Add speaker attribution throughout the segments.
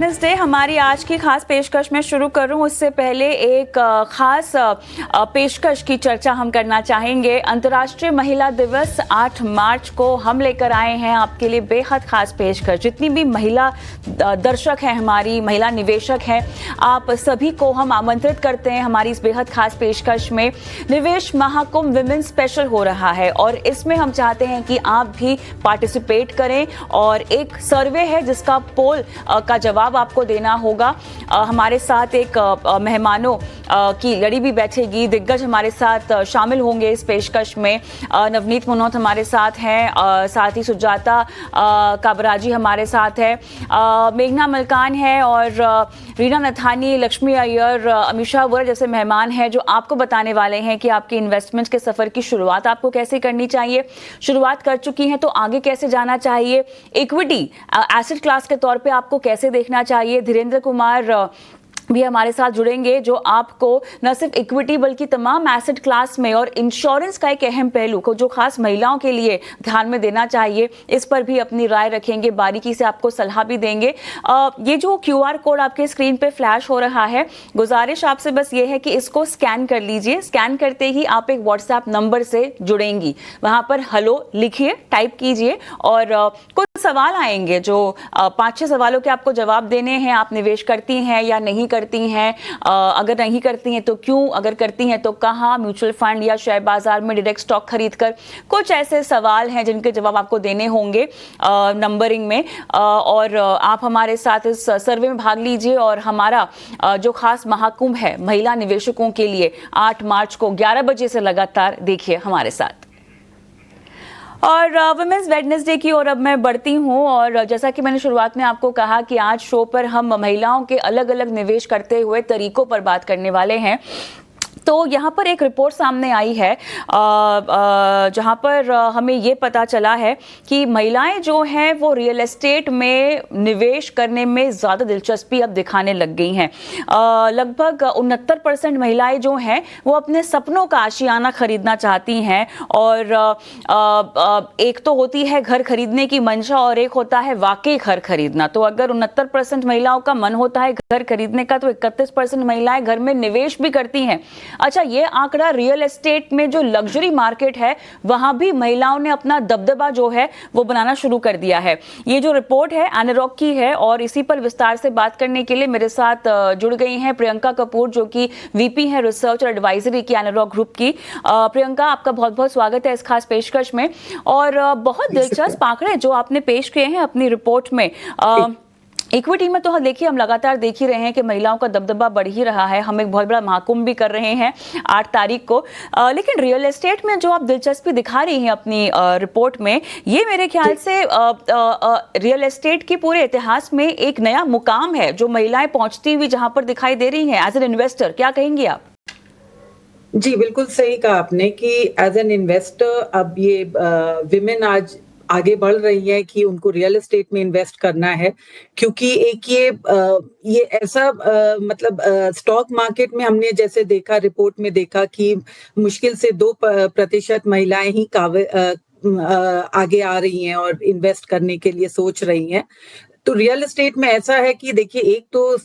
Speaker 1: Wednesday हमारी आज की खास पेशकश में शुरू करूं उससे पहले एक खास पेशकश की चर्चा हम करना चाहेंगे। अंतर्राष्ट्रीय महिला दिवस 8 मार्च को हम लेकर आए हैं आपके लिए बेहद खास पेशकश। जितनी भी महिला दर्शक हैं, हमारी महिला निवेशक हैं, आप सभी को हम आमंत्रित करते हैं हमारी इस बेहद खास पेशकश में। निवेश महाकुंभ विमेन स्पेशल हो रहा है और इसमें हम चाहते हैं कि आप भी पार्टिसिपेट करें और एक सर्वे है जिसका पोल का जवाब आपको देना होगा। हमारे साथ एक मेहमानों की लड़ी भी बैठेगी। दिग्गज हमारे साथ शामिल होंगे इस पेशकश में। नवनीत मनोहत हमारे साथ हैं, साथ ही सुजाता काबराजी हमारे साथ है, मेघना मलकान है और रीना नथानी, लक्ष्मी अय्यर, अमीशा वोरा जैसे मेहमान हैं जो आपको बताने वाले हैं कि आपके इन्वेस्टमेंट के सफर की शुरुआत आपको कैसे करनी चाहिए, शुरुआत कर चुकी हैं तो आगे कैसे जाना चाहिए, इक्विटी एसेट क्लास के तौर पे आपको कैसे देखना चाहिए। धीरेन्द्र कुमार भी हमारे साथ जुड़ेंगे जो आपको न सिर्फ इक्विटी बल्कि तमाम एसेट क्लास में और इंश्योरेंस का एक अहम पहलू को जो खास महिलाओं के लिए ध्यान में देना चाहिए, इस पर भी अपनी राय रखेंगे, बारीकी से आपको सलाह भी देंगे। ये जो QR कोड आपके स्क्रीन पे फ्लैश हो रहा है, गुजारिश आपसे बस ये है कि इसको स्कैन कर लीजिए। स्कैन करते ही आप एक व्हाट्सएप नंबर से जुड़ेंगी, वहां पर हेलो लिखिए, टाइप कीजिए और कुछ सवाल आएंगे जो 5-6 सवालों के आपको जवाब देने हैं। आप निवेश करती हैं या नहीं करती हैं, अगर नहीं करती हैं तो क्यों, अगर करती हैं तो कहाँ, म्यूचुअल फंड या शेयर बाजार में डायरेक्ट स्टॉक खरीदकर। कुछ ऐसे सवाल हैं जिनके जवाब आपको देने होंगे नंबरिंग में। और आप हमारे साथ इस सर्वे में भाग लीजिए और हमारा जो खास महाकुंभ है महिला निवेशकों के लिए 8 मार्च को 11 बजे से लगातार देखिए हमारे साथ। और वुमेन्स वेडनेसडे की ओर अब मैं बढ़ती हूँ और जैसा कि मैंने शुरुआत में आपको कहा कि आज शो पर हम महिलाओं के अलग अलग निवेश करते हुए तरीकों पर बात करने वाले हैं। तो यहाँ पर एक रिपोर्ट सामने आई है जहाँ पर हमें ये पता चला है कि महिलाएं जो हैं वो रियल एस्टेट में निवेश करने में ज़्यादा दिलचस्पी अब दिखाने लग गई हैं। लगभग 69% महिलाएं जो हैं वो अपने सपनों का आशियाना खरीदना चाहती हैं। और एक तो होती है घर खरीदने की मंशा और एक होता है वाकई घर खरीदना। तो अगर 69% महिलाओं का मन होता है घर खरीदने का तो 31% महिलाएं घर में निवेश भी करती हैं। अच्छा, ये आंकड़ा रियल एस्टेट में जो लग्जरी मार्केट है वहां भी महिलाओं ने अपना दबदबा जो है वो बनाना शुरू कर दिया है। ये जो रिपोर्ट है एनारॉक की है और इसी पर विस्तार से बात करने के लिए मेरे साथ जुड़ गई हैं प्रियंका कपूर जो कि VP है रिसर्च और एडवाइजरी की एनारॉक ग्रुप की। प्रियंका, आपका बहुत बहुत स्वागत है इस खास पेशकश में। और बहुत दिलचस्प आंकड़े जो आपने पेश किए हैं अपनी रिपोर्ट में। इक्विटी में तो देखिए हम लगातार देख ही रहे हैं कि महिलाओं का दबदबा बढ़ ही रहा है। हम एक बहुत बड़ा महाकुंभ भी कर रहे हैं 8 तारीख को। लेकिन रियल एस्टेट में जो आप दिलचस्पी दिखा रही हैं अपनी रिपोर्ट में, ये मेरे ख्याल से रियल एस्टेट की पूरे इतिहास में एक नया मुकाम है जो महिलाएं पहुंचती हुई जहां पर दिखाई दे रही हैं एज एन इन्वेस्टर। क्या कहेंगी आप?
Speaker 2: जी, बिल्कुल सही कहा आपने कि एज एन इन्वेस्टर अब ये विमेन आज आगे बढ़ रही है कि उनको रियल एस्टेट में इन्वेस्ट करना है, क्योंकि एक ये ऐसा मतलब स्टॉक मार्केट में हमने जैसे देखा, रिपोर्ट में देखा कि मुश्किल से 2% महिलाएं ही आगे आ रही हैं और इन्वेस्ट करने के लिए सोच रही हैं। तो रियल एस्टेट में ऐसा है कि देखिए, एक तो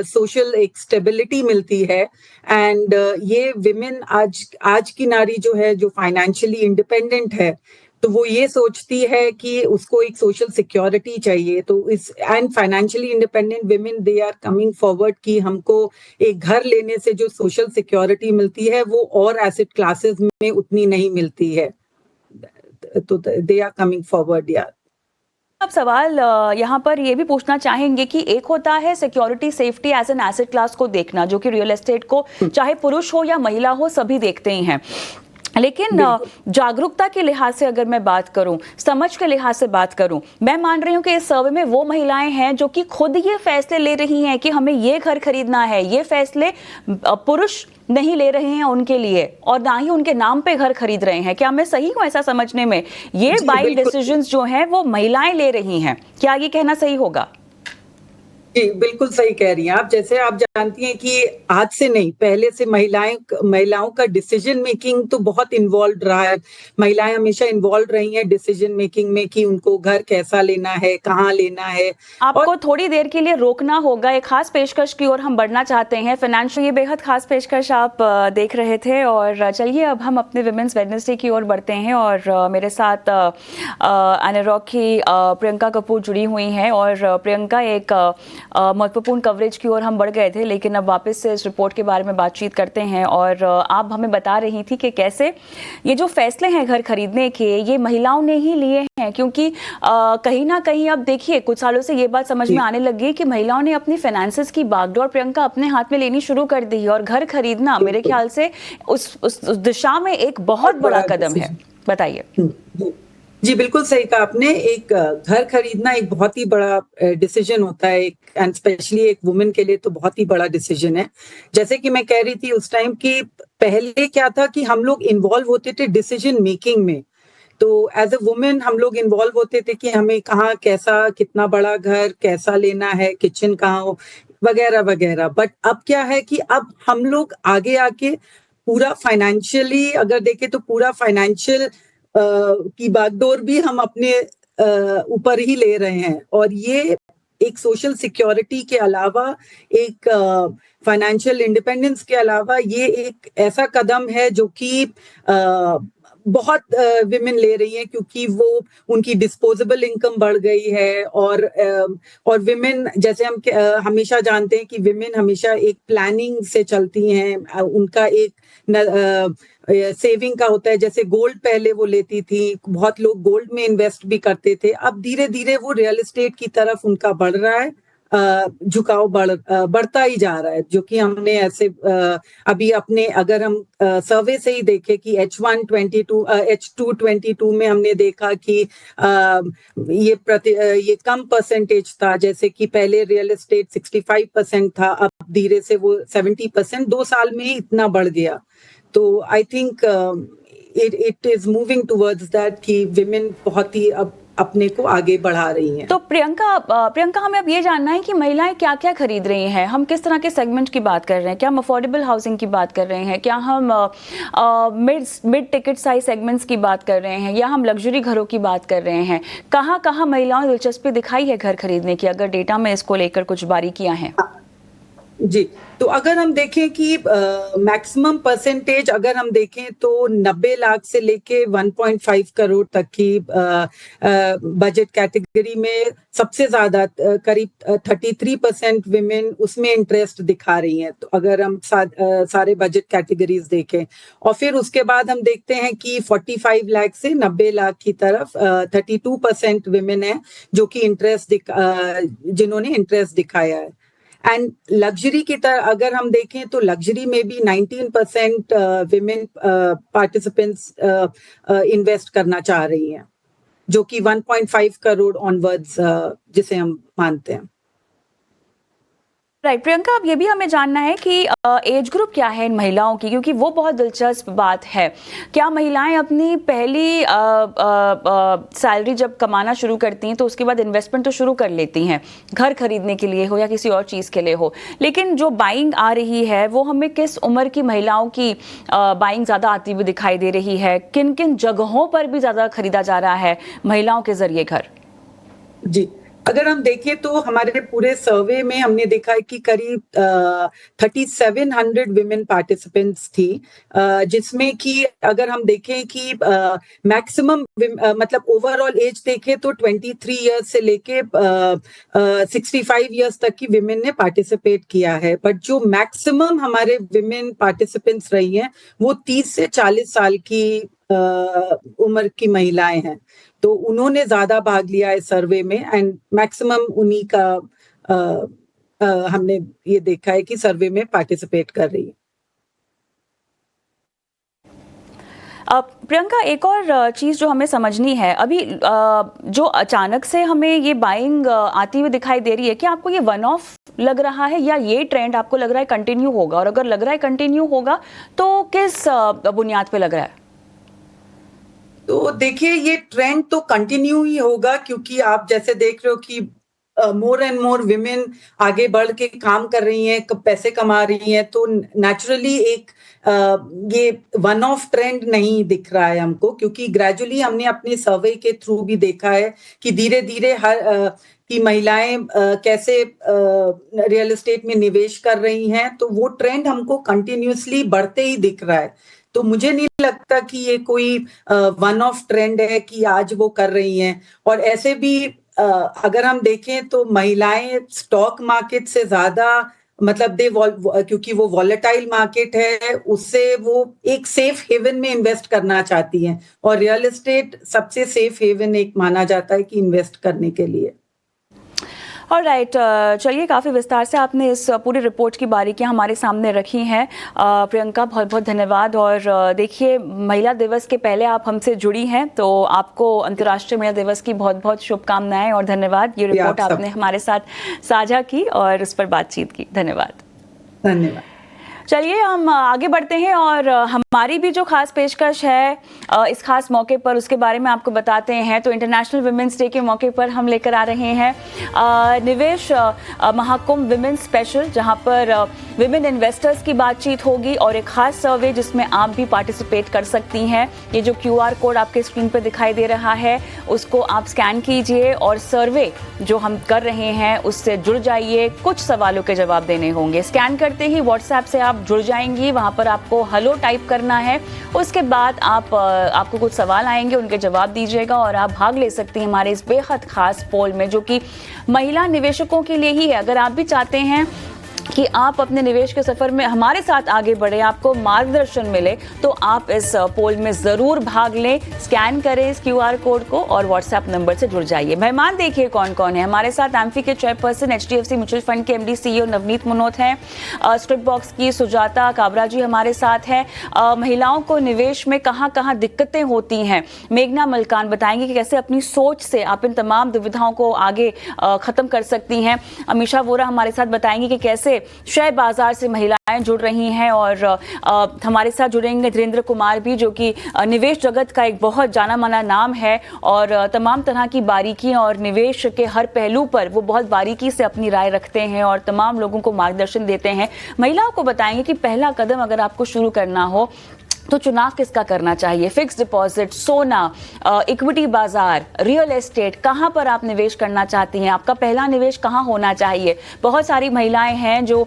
Speaker 2: सोशल एक स्टेबिलिटी मिलती है एंड ये विमेन आज की नारी जो है जो फाइनेंशियली इंडिपेंडेंट है, तो वो ये सोचती है कि उसको एक सोशल सिक्योरिटी चाहिए। तो इस and financially independent women they are coming forward कि हमको एक घर लेने से जो सोशल सिक्योरिटी मिलती है वो और एसेट क्लासेस में उतनी नहीं मिलती है। तो दे आर कमिंग फॉरवर्ड यार।
Speaker 1: अब सवाल यहाँ पर ये भी पूछना चाहेंगे कि एक होता है security safety as an asset class को देखना, जो कि रियल एस्टेट को चाहे पुरुष हो या महिला हो सभी देखते ही हैं। लेकिन जागरूकता के लिहाज से अगर मैं बात करूं, समझ के लिहाज से बात करूं, मैं मान रही हूं कि इस सर्वे में वो महिलाएं हैं जो कि खुद ये फैसले ले रही हैं कि हमें ये घर खरीदना है। ये फैसले पुरुष नहीं ले रहे हैं उनके लिए और ना ही उनके नाम पे घर खरीद रहे हैं। क्या मैं सही हूं ऐसा समझने में? ये बाइंग डिसीजंस जो हैं वो महिलाएं ले रही हैं। क्या ये कहना सही होगा?
Speaker 2: जी, बिल्कुल सही कह रही हैं आप। जैसे आप जानती हैं कि आज से नहीं, पहले से महिलाओं का डिसीज़न मेकिंग तो बहुत इन्वॉल्व्ड रहा है। महिलाएँ हमेशा इन्वॉल्व रही हैं डिसीज़न मेकिंग में कि उनको घर कैसा लेना है, कहाँ लेना है और
Speaker 1: आपको थोड़ी देर के लिए रोकना होगा, एक खास पेशकश की ओर हम बढ़ना चाहते हैं। फ़ाइनेंशियल ये बेहद खास पेशकश आप देख रहे थे और चलिए अब हम अपने विमेंस वेडनेसडे की ओर बढ़ते हैं और मेरे साथ एनारॉक की प्रियंका कपूर जुड़ी हुई हैं और प्रियंका एक महत्वपूर्ण कवरेज की ओर हम बढ़ गए थे, लेकिन अब वापस से इस रिपोर्ट के बारे में बातचीत करते हैं और आप हमें बता रही थी कि कैसे ये जो फैसले हैं घर खरीदने के, ये महिलाओं ने ही लिए हैं क्योंकि कहीं ना कहीं अब देखिए कुछ सालों से ये बात समझ में आने लगी है कि महिलाओं ने अपनी फाइनेंसेस की बागडोर प्रियंका अपने हाथ में लेनी शुरू कर दी है और घर खरीदना मेरे ख्याल से उस दिशा में एक बहुत बड़ा कदम है। बताइए।
Speaker 2: जी। जी, बिल्कुल सही कहा आपने। एक घर खरीदना एक बहुत ही बड़ा डिसीजन होता है एक एंड स्पेशली एक वुमन के लिए तो बहुत ही बड़ा डिसीजन है। जैसे कि मैं कह रही थी उस टाइम कि पहले क्या था कि हम लोग इन्वॉल्व होते थे डिसीजन मेकिंग में। तो एज़ अ वुमन हम लोग इन्वॉल्व होते थे कि हमें कहाँ कैसा कितना बड़ा घर कैसा लेना है, किचन कहाँ हो, वगैरह-वगैरह। बट अब क्या है कि अब हम लोग आगे आके पूरा फाइनेंशियली अगर देखें तो पूरा फाइनेंशियल की बागडोर भी हम अपने ऊपर ही ले रहे हैं और ये एक सोशल सिक्योरिटी के अलावा एक फाइनेंशियल इंडिपेंडेंस के अलावा ये एक ऐसा कदम है जो कि बहुत विमेन ले रही हैं क्योंकि वो उनकी डिस्पोजेबल इनकम बढ़ गई है और विमेन जैसे हम हमेशा जानते हैं कि विमेन हमेशा एक प्लानिंग से चलती हैं उनका एक सेविंग का होता है जैसे गोल्ड पहले वो लेती थी बहुत लोग गोल्ड में इन्वेस्ट भी करते थे अब धीरे धीरे वो रियल एस्टेट की तरफ उनका बढ़ रहा है झुकाव बढ़ता ही जा रहा है जो कि हमने ऐसे अभी अपने अगर हम सर्वे से ही देखें कि H222 में हमने देखा कि ये कम परसेंटेज था जैसे कि पहले रियल एस्टेट 65% था अब धीरे से वो 70% 2 साल में ही इतना बढ़ गया तो I think it is moving towards that कि विमेन बहुत ही अब अपने को आगे बढ़ा रही हैं।
Speaker 1: तो प्रियंका हमें अब ये जानना है कि महिलाएं क्या क्या खरीद रही हैं, हम किस तरह के सेगमेंट की बात कर रहे हैं, क्या हम अफोर्डेबल हाउसिंग की बात कर रहे हैं, क्या हम मिड टिकट साइज सेगमेंट्स की बात कर रहे हैं या हम लग्जरी घरों की बात कर रहे हैं, कहाँ कहाँ महिलाओं ने दिलचस्पी दिखाई है घर खरीदने की, अगर डेटा में इसको लेकर कुछ बारीकियां हैं।
Speaker 2: जी तो अगर हम देखें कि मैक्सिमम परसेंटेज अगर हम देखें तो 90 लाख से लेके 1.5 करोड़ तक की बजट कैटेगरी में सबसे ज्यादा करीब 33% विमेन उसमें इंटरेस्ट दिखा रही हैं तो अगर हम सारे बजट कैटेगरीज देखें और फिर उसके बाद हम देखते हैं कि 45 लाख से 90 लाख की तरफ 32% विमेन है जो कि जिन्होंने इंटरेस्ट दिखाया है एंड लग्जरी की तरह अगर हम देखें तो लग्जरी में भी 19% विमेन पार्टिसिपेंट्स इन्वेस्ट करना चाह रही हैं जो कि 1.5 करोड़ ऑनवर्ड्स जिसे हम मानते हैं।
Speaker 1: राइट प्रियंका, अब ये भी हमें जानना है कि एज ग्रुप क्या है इन महिलाओं की, क्योंकि वो बहुत दिलचस्प बात है। क्या महिलाएं अपनी पहली सैलरी जब कमाना शुरू करती हैं तो उसके बाद इन्वेस्टमेंट तो शुरू कर लेती हैं, घर खरीदने के लिए हो या किसी और चीज़ के लिए हो, लेकिन जो बाइंग आ रही है वो हमें किस उम्र की महिलाओं की बाइंग ज़्यादा आती हुई दिखाई दे रही है, किन किन जगहों पर भी ज़्यादा खरीदा जा रहा है महिलाओं के जरिए घर?
Speaker 2: जी अगर हम देखें तो हमारे पूरे सर्वे में हमने देखा है कि करीब 3700 विमेन पार्टिसिपेंट्स थी जिसमें कि अगर हम देखें कि मैक्सिमम मतलब ओवरऑल एज देखें तो 23 इयर्स से लेके 65 इयर्स तक की विमेन ने पार्टिसिपेट किया है बट जो मैक्सिमम हमारे विमेन पार्टिसिपेंट्स रही हैं वो 30 से 40 साल की उम्र की महिलाएं हैं तो उन्होंने ज्यादा भाग लिया है सर्वे में एंड मैक्सिमम उन्हीं का हमने ये देखा है कि सर्वे में पार्टिसिपेट कर रही है।
Speaker 1: प्रियंका, एक और चीज़ जो हमें समझनी है अभी, जो अचानक से हमें ये बाइंग आती हुई दिखाई दे रही है, क्या आपको ये वन ऑफ लग रहा है या ये ट्रेंड आपको लग रहा है कंटिन्यू होगा, और अगर लग रहा है कंटिन्यू होगा तो किस बुनियाद पे लग रहा है?
Speaker 2: तो देखिए ये ट्रेंड तो कंटिन्यू ही होगा क्योंकि आप जैसे देख रहे हो कि मोर एंड मोर विमेन आगे बढ़ के काम कर रही हैं, पैसे कमा रही हैं, तो नेचुरली एक ये वन ऑफ ट्रेंड नहीं दिख रहा है हमको, क्योंकि ग्रेजुअली हमने अपने सर्वे के थ्रू भी देखा है कि धीरे धीरे हर कि महिलाएं कैसे रियल एस्टेट में निवेश कर रही हैं, तो वो ट्रेंड हमको कंटिन्यूअसली बढ़ते ही दिख रहा है। तो मुझे नहीं लगता कि ये कोई वन ऑफ ट्रेंड है कि आज वो कर रही हैं। और ऐसे भी अगर हम देखें तो महिलाएं स्टॉक मार्केट से ज्यादा मतलब क्योंकि वो वॉलेटाइल मार्केट है, उससे वो एक सेफ हेवन में इन्वेस्ट करना चाहती हैं, और रियल एस्टेट सबसे सेफ हेवन एक माना जाता है कि इन्वेस्ट करने के लिए।
Speaker 1: ऑलराइट, चलिए, काफ़ी विस्तार से आपने इस पूरी रिपोर्ट की बारीकियां हमारे सामने रखी हैं। प्रियंका, बहुत बहुत धन्यवाद। और देखिए, महिला दिवस के पहले आप हमसे जुड़ी हैं, तो आपको अंतर्राष्ट्रीय महिला दिवस की बहुत बहुत शुभकामनाएं और धन्यवाद। ये रिपोर्ट आपने हमारे साथ साझा की और इस पर बातचीत की। धन्यवाद।
Speaker 2: धन्यवाद।
Speaker 1: चलिए, हम आगे बढ़ते हैं और हमारी भी जो खास पेशकश है इस खास मौके पर, उसके बारे में आपको बताते हैं। तो इंटरनेशनल विमेंस डे के मौके पर हम लेकर आ रहे हैं निवेश महाकुंभ विमेन स्पेशल, जहां पर विमेन इन्वेस्टर्स की बातचीत होगी और एक खास सर्वे जिसमें आप भी पार्टिसिपेट कर सकती हैं। ये जो QR कोड आपके स्क्रीन पर दिखाई दे रहा है, उसको आप स्कैन कीजिए और सर्वे जो हम कर रहे हैं उससे जुड़ जाइए। कुछ सवालों के जवाब देने होंगे। स्कैन करते ही व्हाट्सएप से आप जुड़ जाएंगी, वहां पर आपको हेलो टाइप करना है। उसके बाद आपको कुछ सवाल आएंगे, उनके जवाब दीजिएगा और आप भाग ले सकती हैं हमारे इस बेहद खास पोल में, जो कि महिला निवेशकों के लिए ही है। अगर आप भी चाहते हैं कि आप अपने निवेश के सफर में हमारे साथ आगे बढ़े, आपको मार्गदर्शन मिले, तो आप इस पोल में जरूर भाग लें। स्कैन करें इस QR कोड को और व्हाट्सएप नंबर से जुड़ जाइए। मेहमान देखिए कौन कौन है हमारे साथ। एम्फी के चेयरपर्सन, HDFC म्यूचुअल फंड के MD CEO नवनीत मनोत हैं। स्क्रिप्ट बॉक्स की सुजाता काबरा जी हमारे साथ हैं। महिलाओं को निवेश में कहाँ कहाँ दिक्कतें होती हैं, मेघना मलकान बताएंगे कि कैसे अपनी सोच से आप इन तमाम दुविधाओं को आगे खत्म कर सकती हैं। अमीशा वोरा हमारे साथ बताएंगी कि कैसे शेयर बाजार से महिलाएं जुड़ रही हैं। और हमारे साथ जुड़ेंगे धीरेन्द्र कुमार भी, जो कि निवेश जगत का एक बहुत जाना माना नाम है और तमाम तरह की बारीकियां और निवेश के हर पहलू पर वो बहुत बारीकी से अपनी राय रखते हैं और तमाम लोगों को मार्गदर्शन देते हैं। महिलाओं को बताएंगे कि पहला कदम अगर आपको शुरू करना हो तो चुनाव किसका करना चाहिए, फिक्स डिपॉजिट, सोना, इक्विटी बाजार, रियल एस्टेट, कहां पर आप निवेश करना चाहती हैं, आपका पहला निवेश कहां होना चाहिए। बहुत सारी महिलाएं हैं जो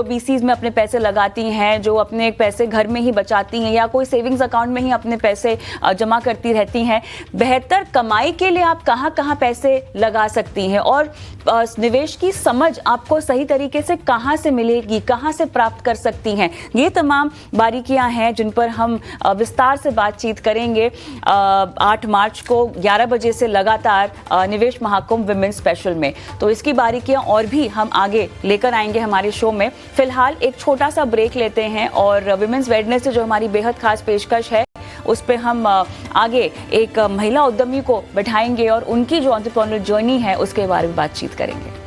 Speaker 1: BCs में अपने पैसे लगाती हैं, जो अपने पैसे घर में ही बचाती हैं या कोई सेविंग्स अकाउंट में ही अपने पैसे जमा करती रहती हैं। बेहतर कमाई के लिए आप कहां कहां पैसे लगा सकती हैं और निवेश की समझ आपको सही तरीके से कहां से मिलेगी, कहां से प्राप्त कर सकती हैं। ये तमाम बारीकियां हैं जिन पर हम विस्तार से बातचीत करेंगे 8 मार्च को 11 बजे से लगातार निवेश महाकुंभ विमेन स्पेशल में। तो इसकी बारीकियां और भी हम आगे लेकर आएंगे हमारे शो में। फिलहाल एक छोटा सा ब्रेक लेते हैं और विमेंस वेडनेसडे जो हमारी बेहद खास पेशकश है, उस पे हम आगे एक महिला उद्यमी को बैठाएंगे और उनकी जो एंटरप्रेन्योर जर्नी है उसके बारे में बातचीत करेंगे।